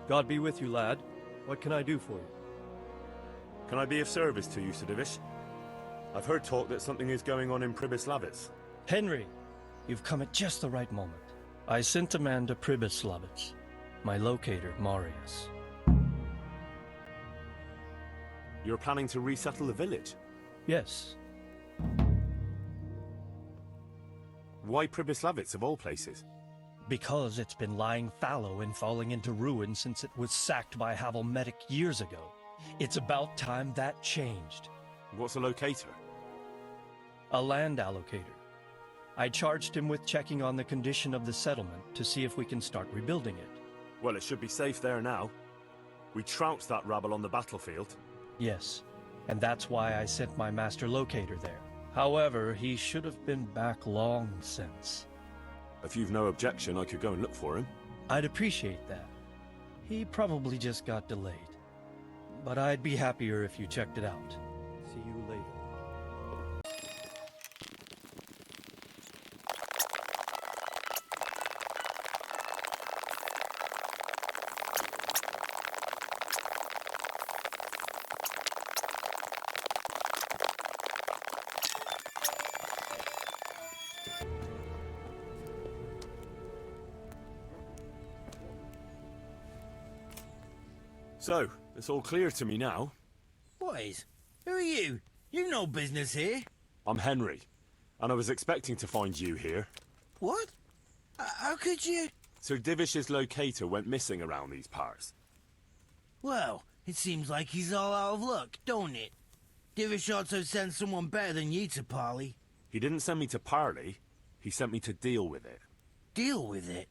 God be with you, lad. What can I do for you? Can I be of service to you, Sir Divish? I've heard talk that something is going on in Pribyslavitz. Henry, you've come at just the right moment. I sent a man to Pribyslavitz. My locator, Marius. You're planning to resettle the village? Yes. Why Pribyslavitz, of all places? Because it's been lying fallow and falling into ruin since it was sacked by Havelmetic years ago. It's about time that changed. What's a locator? A land allocator. I charged him with checking on the condition of the settlement to see if we can start rebuilding it. Well, it should be safe there now. We trounced that rabble on the battlefield. Yes, and that's why I sent my master locator there. However, he should have been back long since. If you've no objection, I could go and look for him. I'd appreciate that. He probably just got delayed. But I'd be happier if you checked it out. See you later. So, it's all clear to me now. Boys, who are you? You've no business here. I'm Henry, and I was expecting to find you here. What? How could you? Sir Divish's locator went missing around these parts. Well, it seems like he's all out of luck, don't it? Divish ought to send someone better than you to parley. He didn't send me to parley, he sent me to deal with it. Deal with it?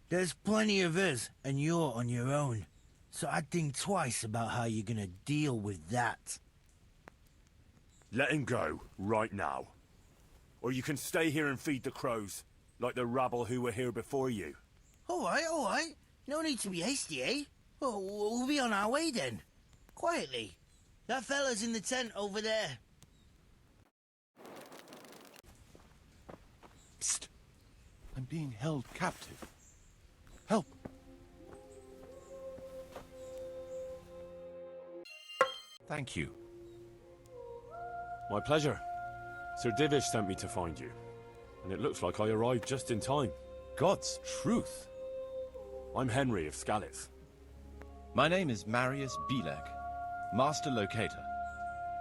There's plenty of us, and you're on your own. So I'd think twice about how you're gonna deal with that. Let him go, right now. Or you can stay here and feed the crows, like the rabble who were here before you. All right. No need to be hasty, eh? Well, we'll be on our way then. Quietly. That fella's in the tent over there. Psst. I'm being held captive. Help! Thank you. My pleasure. Sir Divish sent me to find you. And it looks like I arrived just in time. God's truth. I'm Henry of Skalitz. My name is Marius Bielek, Master Locator.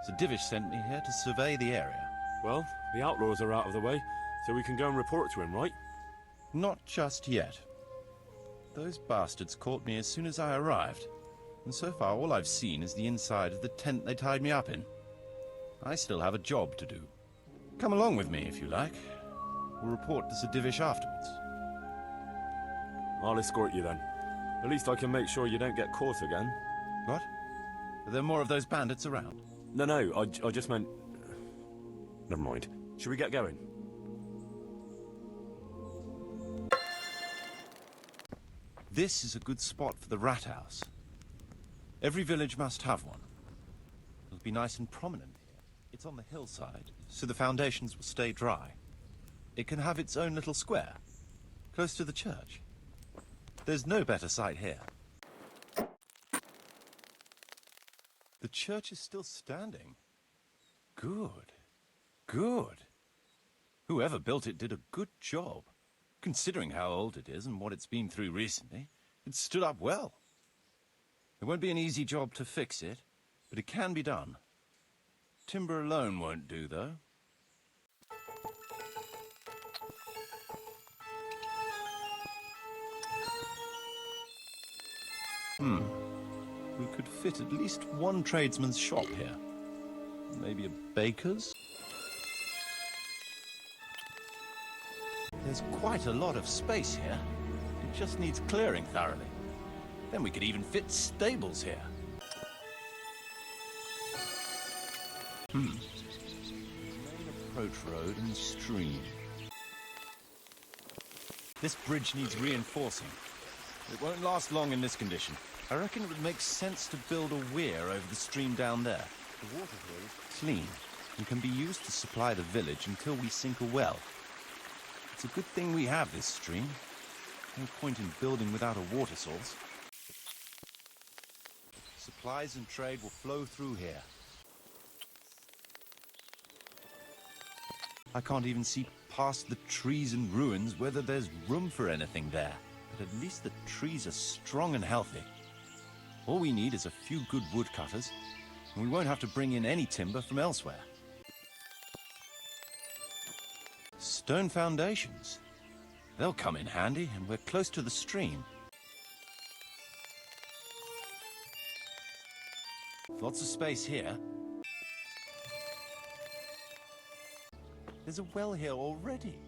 Sir Divish sent me here to survey the area. Well, the outlaws are out of the way, so we can go and report to him, right? Not just yet. Those bastards caught me as soon as I arrived. And so far all I've seen is the inside of the tent they tied me up in. I still have a job to do. Come along with me if you like. We'll report to Sir Divish afterwards. I'll escort you then. At least I can make sure you don't get caught again. What? Are there more of those bandits around? No, I just meant... Never mind. Should we get going? This is a good spot for the rat house. Every village must have one. It'll be nice and prominent here. It's on the hillside, so the foundations will stay dry. It can have its own little square, close to the church. There's no better site here. The church is still standing. Good. Whoever built it did a good job. Considering how old it is and what it's been through recently, it stood up well. It won't be an easy job to fix it, but it can be done. Timber alone won't do, though. We could fit at least one tradesman's shop here. Maybe a baker's? There's quite a lot of space here. It just needs clearing thoroughly. Then we could even fit stables here. Main approach road and stream. This bridge needs reinforcing. It won't last long in this condition. I reckon it would make sense to build a weir over the stream down there. The water here is clean and can be used to supply the village until we sink a well. It's a good thing we have this stream. No point in building without a water source. Supplies and trade will flow through here. I can't even see past the trees and ruins whether there's room for anything there. But at least the trees are strong and healthy. All we need is a few good woodcutters, and we won't have to bring in any timber from elsewhere. Stone foundations. They'll come in handy, and we're close to the stream. Lots of space here. There's a well here already.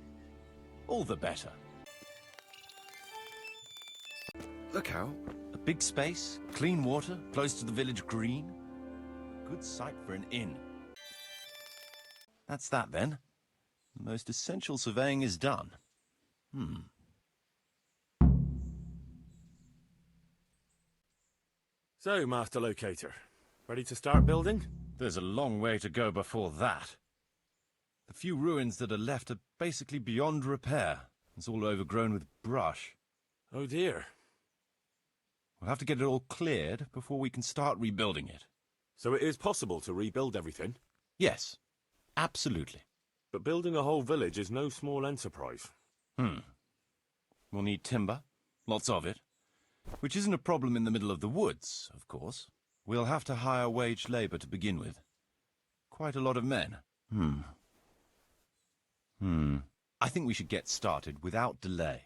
All the better. Look out. A big space, clean water, close to the village green. Good site for an inn. That's that then. The most essential surveying is done. So, Master Locator, ready to start building? There's a long way to go before that. The few ruins that are left are basically beyond repair. It's all overgrown with brush. Oh dear. We'll have to get it all cleared before we can start rebuilding it. So it is possible to rebuild everything? Yes, absolutely. But building a whole village is no small enterprise. We'll need timber, lots of it, which isn't a problem in the middle of the woods, of course. We'll have to hire wage labor to begin with. Quite a lot of men. I think we should get started without delay.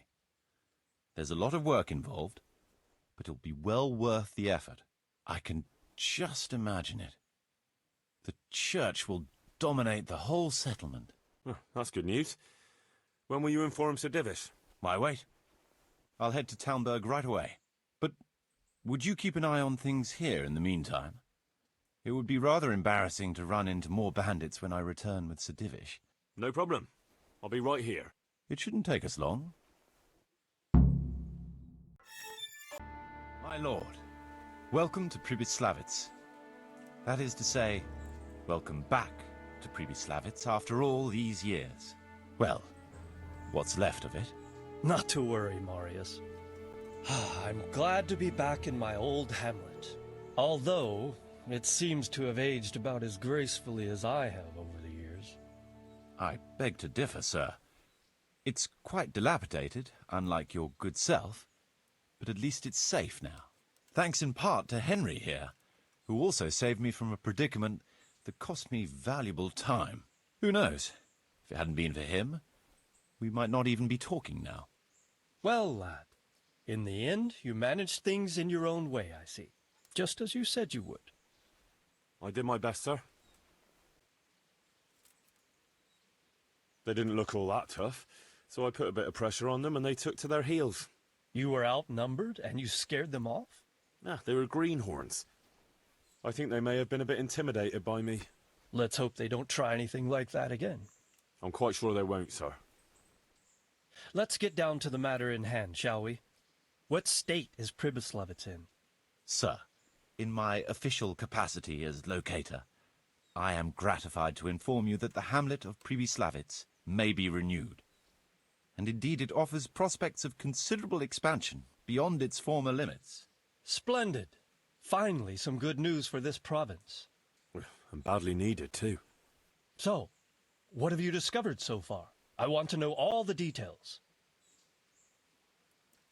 There's a lot of work involved, but it'll be well worth the effort. I can just imagine it. The church will dominate the whole settlement. Oh, that's good news. When will you inform Sir Divish? Why wait? I'll head to Talmberg right away. But would you keep an eye on things here in the meantime? It would be rather embarrassing to run into more bandits when I return with Sir Divish. No problem. I'll be right here. It shouldn't take us long. My lord, welcome to Pribyslavitz. That is to say, welcome back to Pribyslavitz after all these years. Well, what's left of it. Not to worry, Marius. I'm glad to be back in my old hamlet. Although, it seems to have aged about as gracefully as I have over the years. I beg to differ, sir. It's quite dilapidated, unlike your good self, but at least it's safe now. Thanks in part to Henry here, who also saved me from a predicament that cost me valuable time. Who knows? If it hadn't been for him, we might not even be talking now. Well, lad, in the end, you managed things in your own way, I see. Just as you said you would. I did my best, sir. They didn't look all that tough, so I put a bit of pressure on them and they took to their heels. You were outnumbered and you scared them off? They were greenhorns. I think they may have been a bit intimidated by me. Let's hope they don't try anything like that again. I'm quite sure they won't, sir. Let's get down to the matter in hand, shall we? What state is Pribyslavitz in? Sir, in my official capacity as locator, I am gratified to inform you that the hamlet of Pribyslavitz may be renewed. And indeed it offers prospects of considerable expansion beyond its former limits. Splendid. Finally, some good news for this province. And badly needed, too. So, what have you discovered so far? I want to know all the details.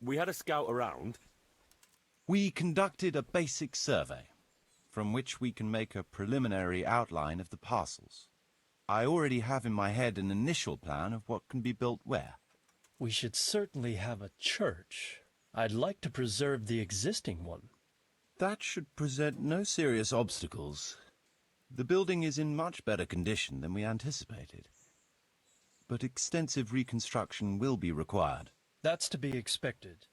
We had a scout around. We conducted a basic survey, from which we can make a preliminary outline of the parcels. I already have in my head an initial plan of what can be built where. We should certainly have a church. I'd like to preserve the existing one. That should present no serious obstacles. The building is in much better condition than we anticipated. But extensive reconstruction will be required. That's to be expected.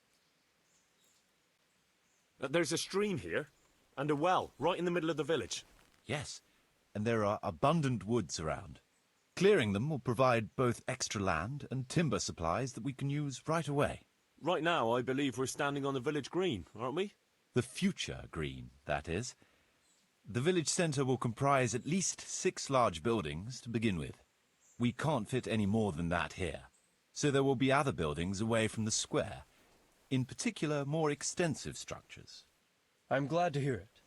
There's a stream here, and a well, right in the middle of the village. Yes, and there are abundant woods around. Clearing them will provide both extra land and timber supplies that we can use right away. Right now, I believe we're standing on the village green, aren't we? The future green, that is. The village centre will comprise at least 6 large buildings to begin with. We can't fit any more than that here, so there will be other buildings away from the square, in particular more extensive structures. I'm glad to hear it.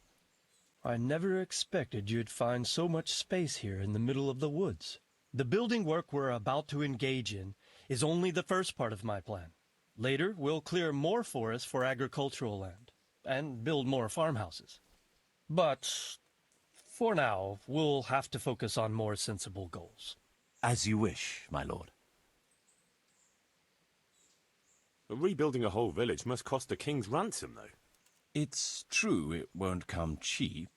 I never expected you'd find so much space here in the middle of the woods. The building work we're about to engage in is only the first part of my plan. Later, we'll clear more forest for agricultural land and build more farmhouses. But for now, we'll have to focus on more sensible goals. As you wish, my lord. Rebuilding a whole village must cost a king's ransom, though. It's true it won't come cheap.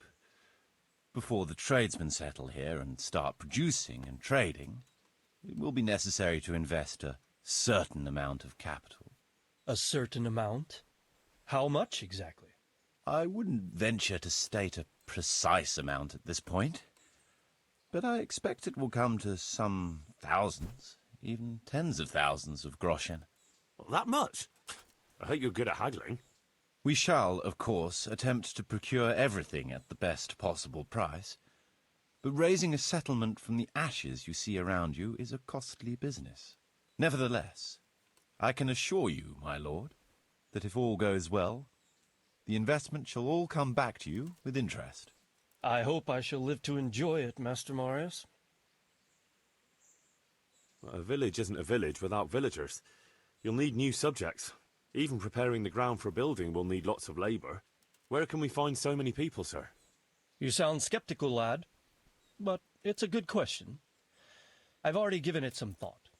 Before the tradesmen settle here and start producing and trading, it will be necessary to invest a certain amount of capital. A certain amount? How much exactly? I wouldn't venture to state a precise amount at this point, but I expect it will come to some thousands, even tens of thousands of groschen. Well, that much? I hope you're good at haggling. We shall, of course, attempt to procure everything at the best possible price, but raising a settlement from the ashes you see around you is a costly business. Nevertheless, I can assure you, my lord, that if all goes well, the investment shall all come back to you with interest. I hope I shall live to enjoy it, Master Marius. A village isn't a village without villagers. You'll need new subjects. Even preparing the ground for building will need lots of labor. Where can we find so many people, sir? You sound skeptical, lad, but it's a good question. I've already given it some thought.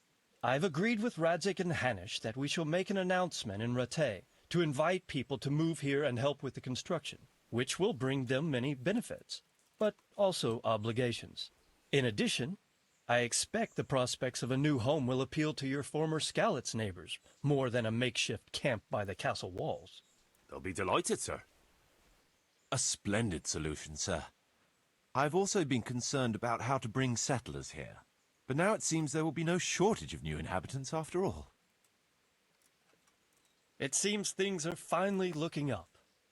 I've agreed with Rattay and Hanish that we shall make an announcement in Rattay to invite people to move here and help with the construction, which will bring them many benefits, but also obligations. In addition, I expect the prospects of a new home will appeal to your former Skalitz neighbors, more than a makeshift camp by the castle walls. They'll be delighted, sir. A splendid solution, sir. I've also been concerned about how to bring settlers here, but now it seems there will be no shortage of new inhabitants after all. It seems things are finally looking up.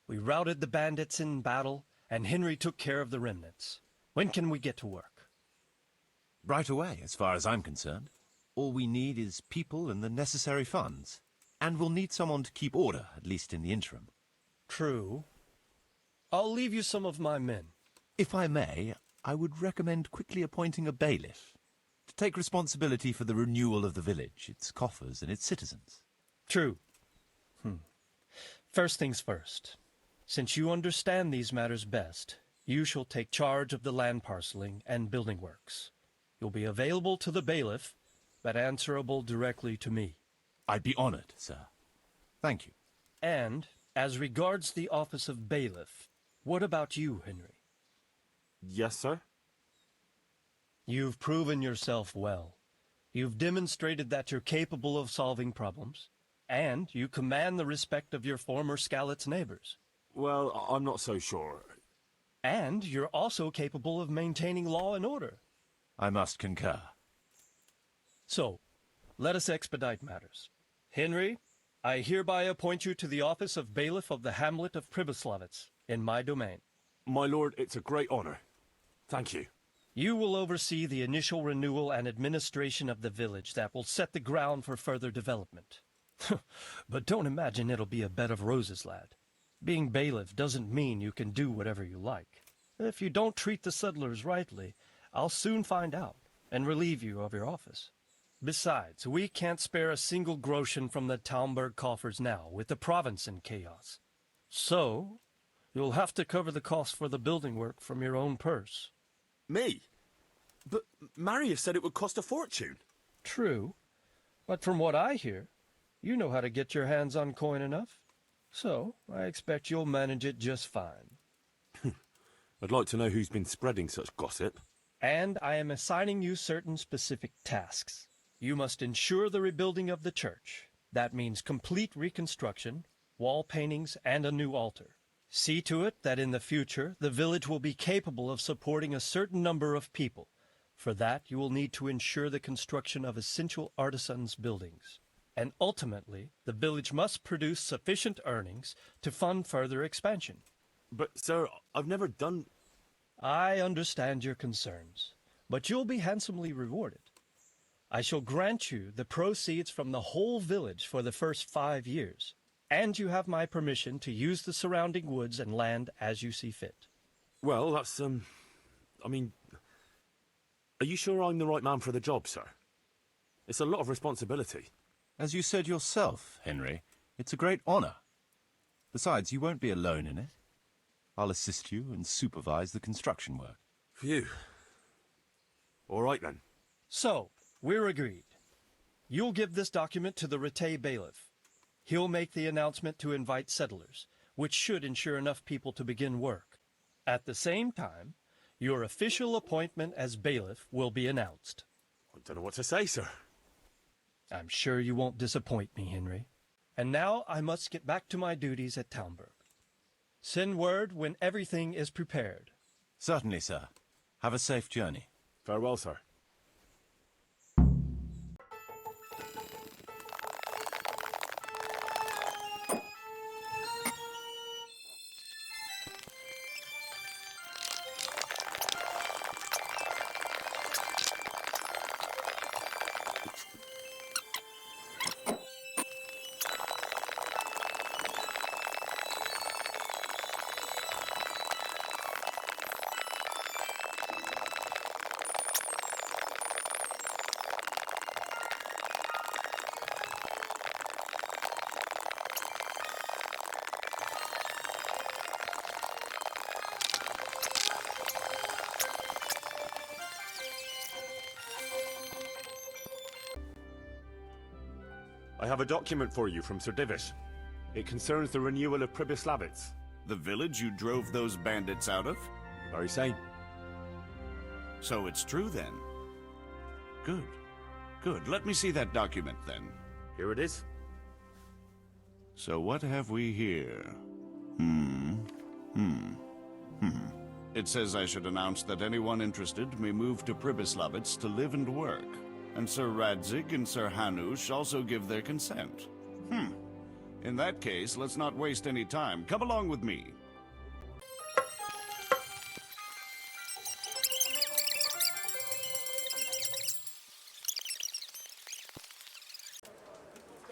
We routed the bandits in battle, and Henry took care of the remnants. When can we get to work? Right away, as far as I'm concerned. All we need is people and the necessary funds. And we'll need someone to keep order, at least in the interim. True. I'll leave you some of my men. If I may, I would recommend quickly appointing a bailiff to take responsibility for the renewal of the village, its coffers and its citizens. True. First things first. Since you understand these matters best, you shall take charge of the land parceling and building works. You'll be available to the bailiff, but answerable directly to me. I'd be honored, sir. Thank you. And, as regards the office of bailiff, what about you, Henry? Yes, sir? You've proven yourself well. You've demonstrated that you're capable of solving problems, and you command the respect of your former Skalitz neighbors. Well, I'm not so sure. And you're also capable of maintaining law and order. I must concur. So, let us expedite matters. Henry, I hereby appoint you to the office of Bailiff of the hamlet of Pribyslavitz, in my domain. My lord, it's a great honor. Thank you. You will oversee the initial renewal and administration of the village that will set the ground for further development. But don't imagine it'll be a bed of roses, lad. Being bailiff doesn't mean you can do whatever you like. If you don't treat the settlers rightly, I'll soon find out and relieve you of your office. Besides, we can't spare a single groschen from the Talmberg coffers now, with the province in chaos. So, you'll have to cover the cost for the building work from your own purse. Me? But Marius said it would cost a fortune. True, but from what I hear, you know how to get your hands on coin enough. So, I expect you'll manage it just fine. I'd like to know who's been spreading such gossip. And I am assigning you certain specific tasks. You must ensure the rebuilding of the church. That means complete reconstruction, wall paintings, and a new altar. See to it that in the future, the village will be capable of supporting a certain number of people. For that, you will need to ensure the construction of essential artisans' buildings. And ultimately, the village must produce sufficient earnings to fund further expansion. But, sir, I've never done... I understand your concerns, but you'll be handsomely rewarded. I shall grant you the proceeds from the whole village for the first 5 years, and you have my permission to use the surrounding woods and land as you see fit. Well, that's, I mean... Are you sure I'm the right man for the job, sir? It's a lot of responsibility. As you said yourself, Henry, it's a great honor. Besides, you won't be alone in it. I'll assist you and supervise the construction work. Phew. All right, then. So, we're agreed. You'll give this document to the Rattay bailiff. He'll make the announcement to invite settlers, which should ensure enough people to begin work. At the same time, your official appointment as bailiff will be announced. I don't know what to say, sir. I'm sure you won't disappoint me, Henry. And now I must get back to my duties at Talmberg. Send word when everything is prepared. Certainly, sir. Have a safe journey. Farewell, sir. I have a document for you from Sir Divish. It concerns the renewal of Pribyslavitz. The village you drove those bandits out of? Very same. So it's true then. Good. Good. Let me see that document then. Here it is. So what have we here? It says I should announce that anyone interested may move to Pribyslavitz to live and work. And Sir Radzig and Sir Hanush also give their consent. In that case, let's not waste any time. Come along with me.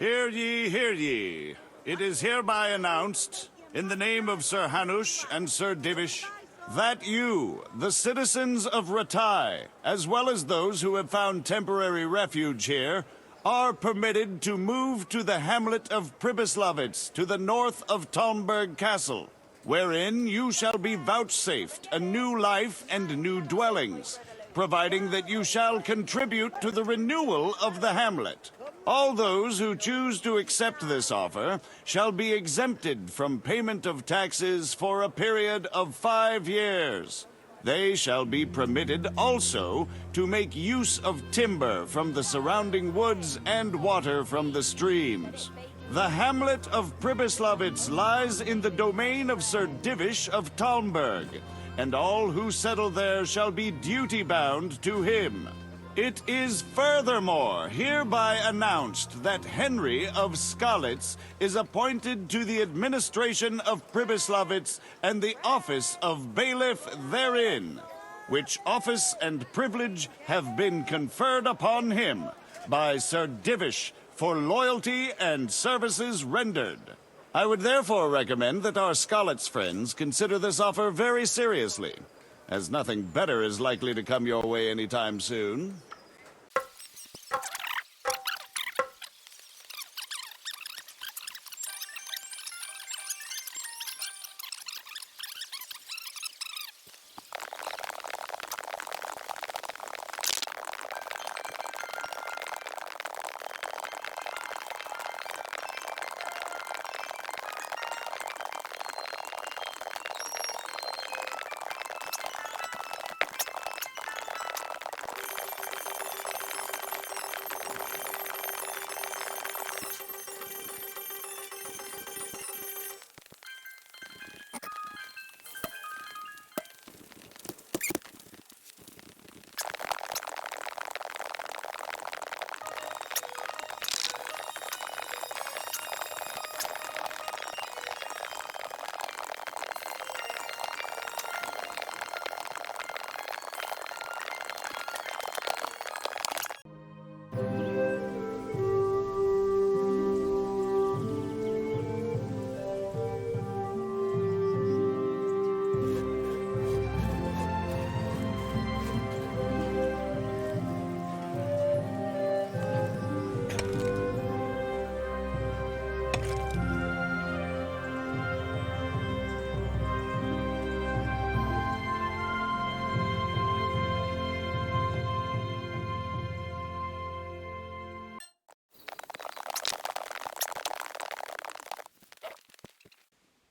Hear ye, hear ye. It is hereby announced, in the name of Sir Hanush and Sir Divish, that you, the citizens of Rattay, as well as those who have found temporary refuge here, are permitted to move to the hamlet of Pribyslavitz, to the north of Talmberg Castle, wherein you shall be vouchsafed a new life and new dwellings, providing that you shall contribute to the renewal of the hamlet. All those who choose to accept this offer shall be exempted from payment of taxes for a period of 5 years. They shall be permitted also to make use of timber from the surrounding woods and water from the streams. The hamlet of Pribyslavitz lies in the domain of Sir Divish of Talmberg, and all who settle there shall be duty-bound to him. It is furthermore hereby announced that Henry of Skalitz is appointed to the administration of Pribyslavitz and the office of bailiff therein, which office and privilege have been conferred upon him by Sir Divish for loyalty and services rendered. I would therefore recommend that our Skalitz friends consider this offer very seriously, as nothing better is likely to come your way anytime soon.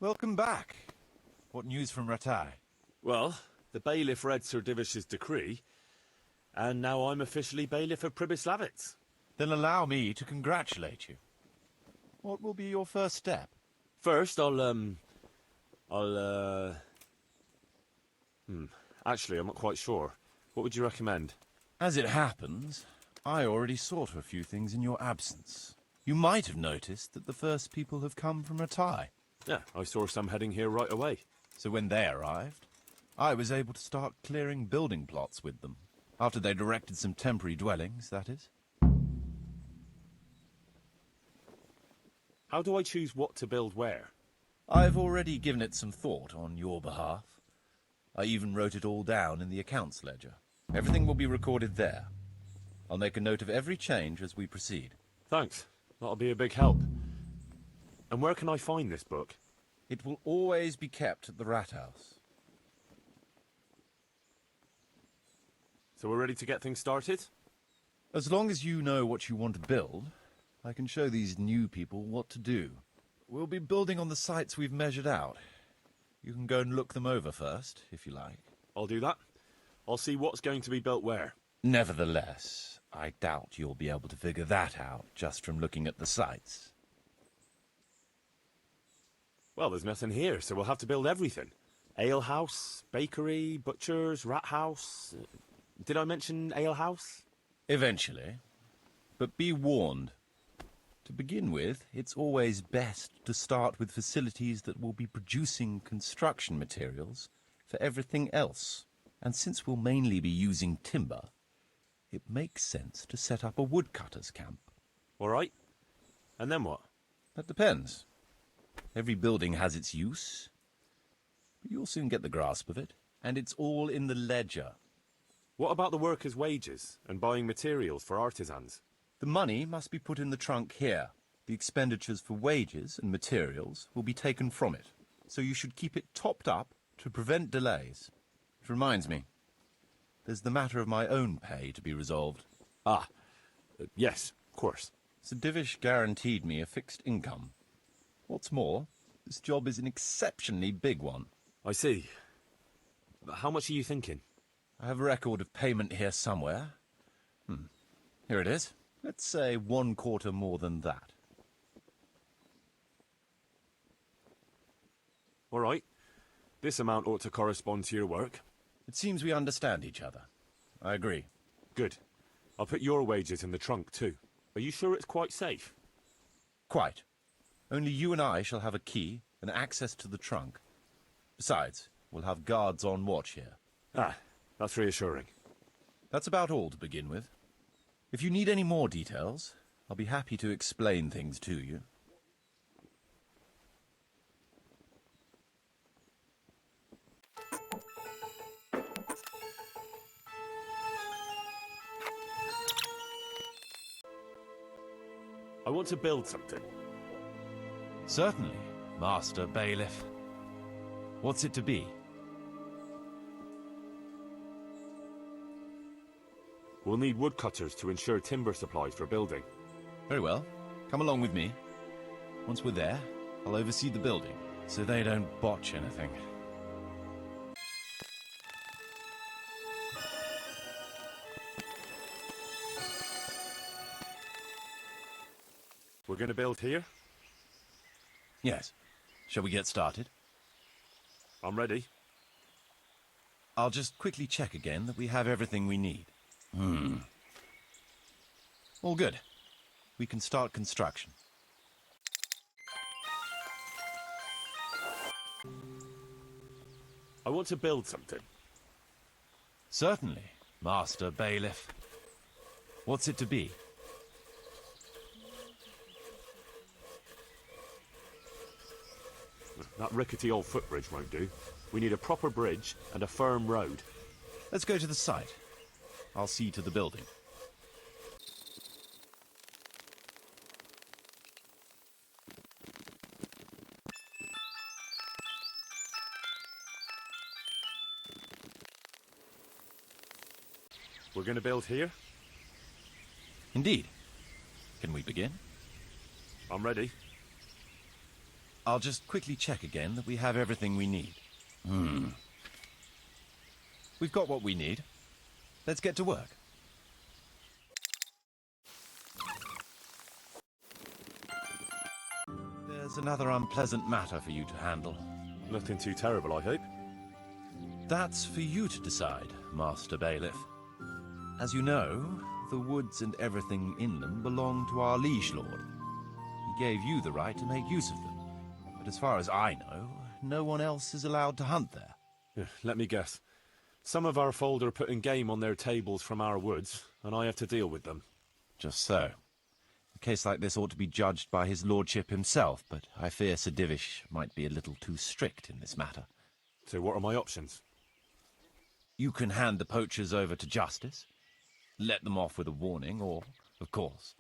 Welcome back. What news from Rattay? Well, the bailiff read Sir Divish's decree, and now I'm officially Bailiff of Pribyslavitz. Then allow me to congratulate you. What will be your first step? First, actually, I'm not quite sure. What would you recommend? As it happens, I already saw to a few things in your absence. You might have noticed that the first people have come from Rattay. Yeah, I saw some heading here right away. So when they arrived, I was able to start clearing building plots with them. After they'd erected some temporary dwellings, that is. How do I choose what to build where? I've already given it some thought on your behalf. I even wrote it all down in the accounts ledger. Everything will be recorded there. I'll make a note of every change as we proceed. Thanks. That'll be a big help. And where can I find this book? It will always be kept at the Rat House. So we're ready to get things started? As long as you know what you want to build, I can show these new people what to do. We'll be building on the sites we've measured out. You can go and look them over first, if you like. I'll do that. I'll see what's going to be built where. Nevertheless, I doubt you'll be able to figure that out just from looking at the sites. Well, there's nothing here, so we'll have to build everything. Ale house, bakery, butchers, rat house. Did I mention ale house? Eventually. But be warned. To begin with, it's always best to start with facilities that will be producing construction materials for everything else. And since we'll mainly be using timber, it makes sense to set up a woodcutter's camp. All right. And then what? That depends. Every building has its use, but you'll soon get the grasp of it, and it's all in the ledger. What about the workers' wages and buying materials for artisans? The money must be put in the trunk here. The expenditures for wages and materials will be taken from it, so you should keep it topped up to prevent delays. It reminds me, there's the matter of my own pay to be resolved. Yes, of course. Sir Divish guaranteed me a fixed income. What's more, this job is an exceptionally big one. I see. But how much are you thinking? I have a record of payment here somewhere. Here it is. Let's say 1/4 more than that. All right. This amount ought to correspond to your work. It seems we understand each other. I agree. Good. I'll put your wages in the trunk, too. Are you sure it's quite safe? Quite. Only you and I shall have a key and access to the trunk. Besides, we'll have guards on watch here. That's reassuring. That's about all to begin with. If you need any more details, I'll be happy to explain things to you. I want to build something. Certainly, Master Bailiff. What's it to be? We'll need woodcutters to ensure timber supplies for building. Very well. Come along with me. Once we're there, I'll oversee the building, so they don't botch anything. We're going to build here? Yes. Shall we get started? I'm ready. I'll just quickly check again that we have everything we need. All good. We can start construction. I want to build something. Certainly, Master Bailiff. What's it to be? That rickety old footbridge won't do. We need a proper bridge and a firm road. Let's go to the site. I'll see to the building. We're going to build here? Indeed. Can we begin? I'm ready. I'll just quickly check again that we have everything we need. We've got what we need. Let's get to work. There's another unpleasant matter for you to handle. Nothing too terrible, I hope. That's for you to decide, Master Bailiff. As you know, the woods and everything in them belong to our liege lord. He gave you the right to make use of them. But as far as I know, no one else is allowed to hunt there. Let me guess. Some of our fold are putting game on their tables from our woods, and I have to deal with them. Just so. A case like this ought to be judged by his lordship himself, but I fear Sir Divish might be a little too strict in this matter. So what are my options? You can hand the poachers over to justice, let them off with a warning, or, of course,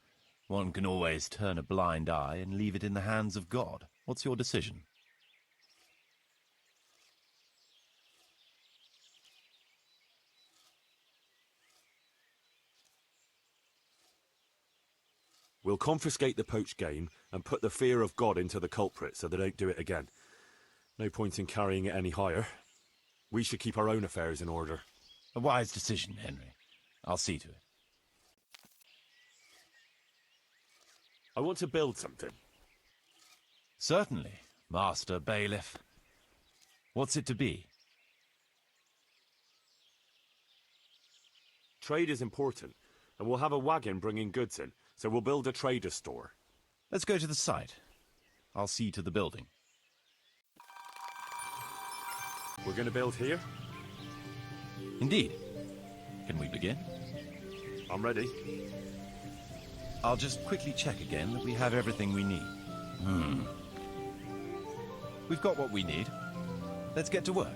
one can always turn a blind eye and leave it in the hands of God. What's your decision? We'll confiscate the poached game and put the fear of God into the culprit so they don't do it again. No point in carrying it any higher. We should keep our own affairs in order. A wise decision, Henry. I'll see to it. I want to build something. Certainly, Master Bailiff. What's it to be? Trade is important, and we'll have a wagon bringing goods in, so we'll build a trader's store. Let's go to the site. I'll see to the building. We're going to build here? Indeed. Can we begin? I'm ready. I'll just quickly check again that we have everything we need. We've got what we need. Let's get to work.